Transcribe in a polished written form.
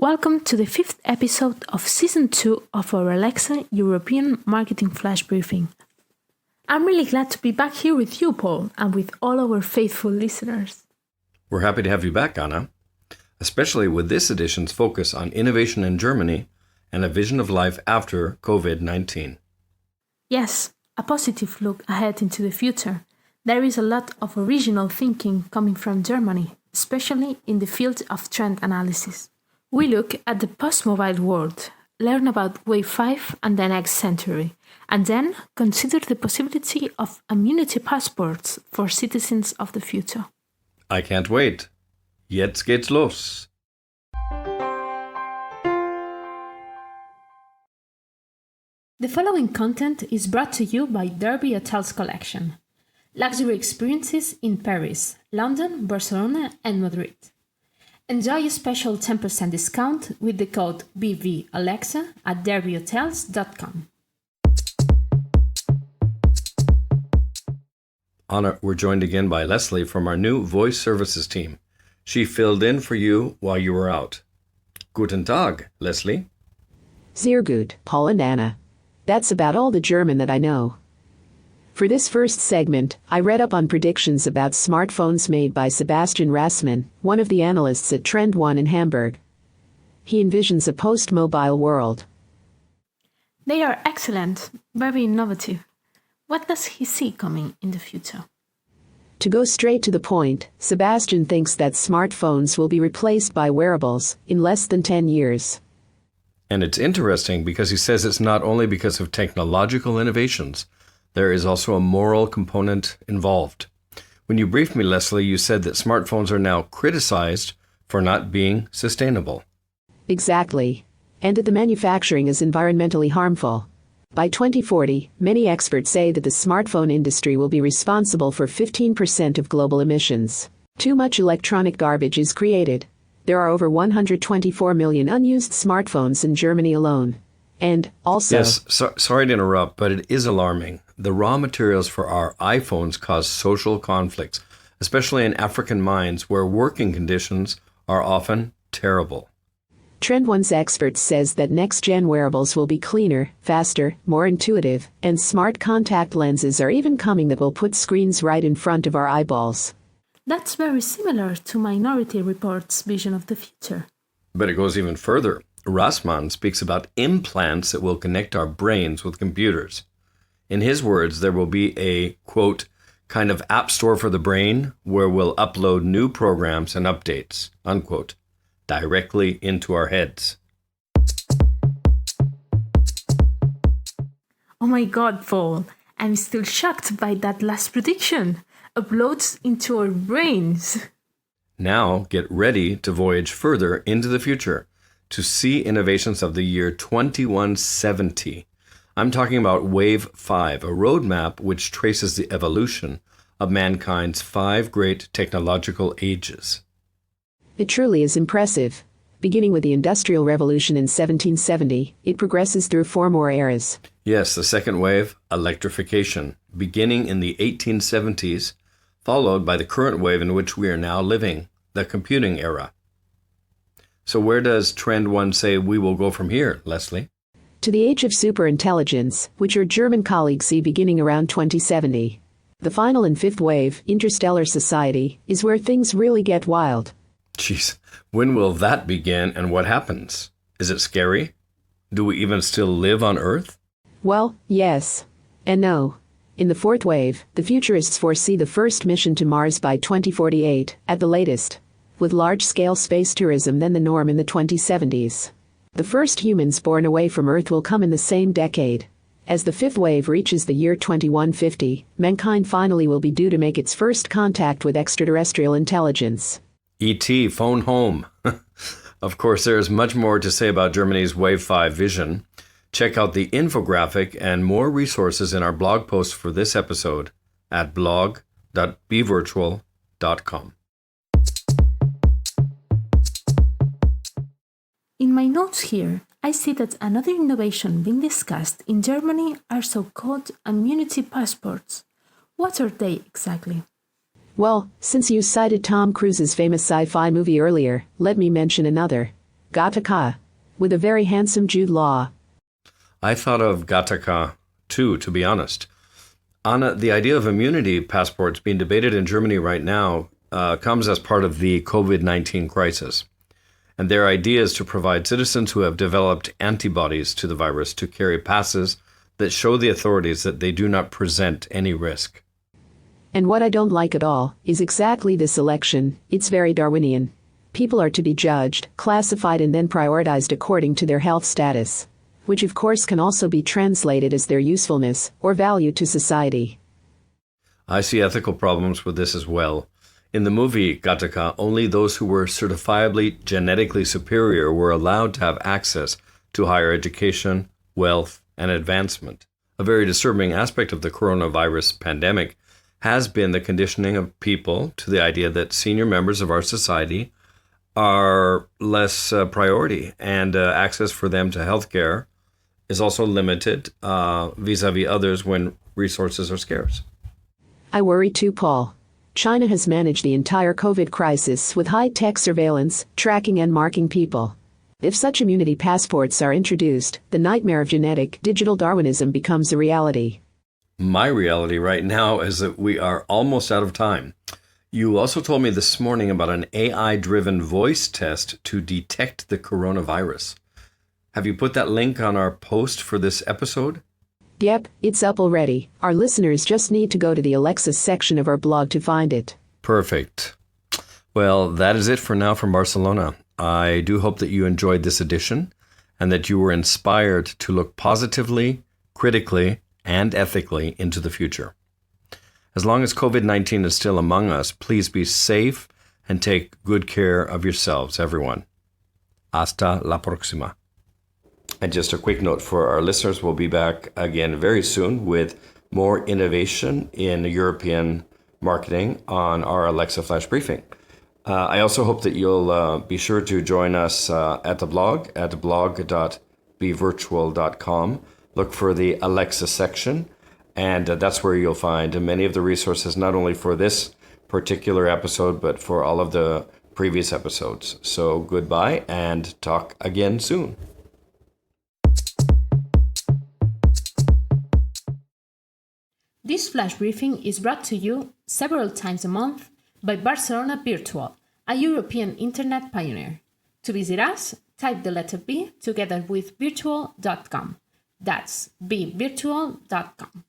Welcome to the 5th episode of Season 2 of our Alexa European Marketing Flash Briefing. I'm really glad to be back here with you, Paul, and with all our faithful listeners. We're happy to have you back, Anna, especially with this edition's focus on innovation in Germany and a vision of life after COVID-19. Yes, a positive look ahead into the future. There is a lot of original thinking coming from Germany, especially in the field of trend analysis. We look at the post-mobile world, learn about Wave 5 and the next century, and then consider the possibility of immunity passports for citizens of the future. I can't wait. Jetzt geht's los. The following content is brought to you by Derby Hotels Collection. Luxury experiences in Paris, London, Barcelona and Madrid. Enjoy a special 10% discount with the code BVAlexa at derbyhotels.com. Anna, we're joined again by Leslie from our new voice services team. She filled in for you while you were out. Guten Tag, Leslie. Sehr gut, Paul and Anna. That's about all the German that I know. For this first segment, I read up on predictions about smartphones made by Sebastian Rassmann, one of the analysts at TrendOne in Hamburg. He envisions a post-mobile world. They are excellent, very innovative. What does he see coming in the future? To go straight to the point, Sebastian thinks that smartphones will be replaced by wearables in less than 10 years. And it's interesting because he says it's not only because of technological innovations. There is also a moral component involved. When you briefed me, Leslie, you said that smartphones are now criticized for not being sustainable. Exactly. And that the manufacturing is environmentally harmful. By 2040, many experts say that the smartphone industry will be responsible for 15% of global emissions. Too much electronic garbage is created. There are over 124 million unused smartphones in Germany alone. And also... Yes, sorry to interrupt, but it is alarming. The raw materials for our iPhones cause social conflicts, especially in African mines where working conditions are often terrible. TrendOne's expert says that next-gen wearables will be cleaner, faster, more intuitive, and smart contact lenses are even coming that will put screens right in front of our eyeballs. That's very similar to Minority Report's vision of the future. But it goes even further. Rassmann speaks about implants that will connect our brains with computers. In his words, there will be a, quote, kind of app store for the brain where we'll upload new programs and updates, unquote, directly into our heads. Oh my God, Paul, I'm still shocked by that last prediction. Uploads into our brains. Now get ready to voyage further into the future to see innovations of the year 2170. I'm talking about Wave 5, a roadmap which traces the evolution of mankind's 5 great technological ages. It truly is impressive. Beginning with the Industrial Revolution in 1770, it progresses through 4 more eras. Yes, the second wave, electrification, beginning in the 1870s, followed by the current wave in which we are now living, the computing era. So where does TrendOne say we will go from here, Leslie? To the age of superintelligence, which your German colleagues see beginning around 2070. The final and 5th wave, interstellar society, is where things really get wild. Jeez, when will that begin and what happens? Is it scary? Do we even still live on Earth? Well, yes. And no. In the 4th wave, the futurists foresee the first mission to Mars by 2048, at the latest, with large-scale space tourism then the norm in the 2070s. The first humans born away from Earth will come in the same decade. As the 5th wave reaches the year 2150, mankind finally will be due to make its first contact with extraterrestrial intelligence. E.T., phone home. Of course, there is much more to say about Germany's Wave 5 vision. Check out the infographic and more resources in our blog post for this episode at blog.bevirtual.com. In my notes here, I see that another innovation being discussed in Germany are so-called immunity passports. What are they exactly? Well, since you cited Tom Cruise's famous sci-fi movie earlier, let me mention another. Gattaca, with a very handsome Jude Law. I thought of Gattaca too, to be honest. Anna, the idea of immunity passports being debated in Germany right now comes as part of the COVID-19 crisis. And their idea is to provide citizens who have developed antibodies to the virus to carry passes that show the authorities that they do not present any risk. And what I don't like at all is exactly this election. It's very Darwinian. People are to be judged, classified, and then prioritized according to their health status, which of course can also be translated as their usefulness or value to society. I see ethical problems with this as well. In the movie Gattaca, only those who were certifiably genetically superior were allowed to have access to higher education, wealth, and advancement. A very disturbing aspect of the coronavirus pandemic has been the conditioning of people to the idea that senior members of our society are less priority, and access for them to healthcare is also limited vis-a-vis others when resources are scarce. I worry too, Paul. China has managed the entire COVID crisis with high-tech surveillance, tracking, and marking people. If such immunity passports are introduced, the nightmare of genetic digital Darwinism becomes a reality. My reality right now is that we are almost out of time. You also told me this morning about an AI-driven voice test to detect the coronavirus. Have you put that link on our post for this episode? Yep, it's up already. Our listeners just need to go to the Alexa section of our blog to find it. Perfect. Well, that is it for now from Barcelona. I do hope that you enjoyed this edition and that you were inspired to look positively, critically, and ethically into the future. As long as COVID-19 is still among us, please be safe and take good care of yourselves, everyone. Hasta la próxima. And just a quick note for our listeners, we'll be back again very soon with more innovation in European marketing on our Alexa Flash Briefing. I also hope that you'll be sure to join us at the blog at blog.bevirtual.com. Look for the Alexa section, and that's where you'll find many of the resources, not only for this particular episode, but for all of the previous episodes. So goodbye and talk again soon. This flash briefing is brought to you several times a month by Barcelona Virtual, a European internet pioneer. To visit us, type the letter B together with virtual.com. That's bvirtual.com.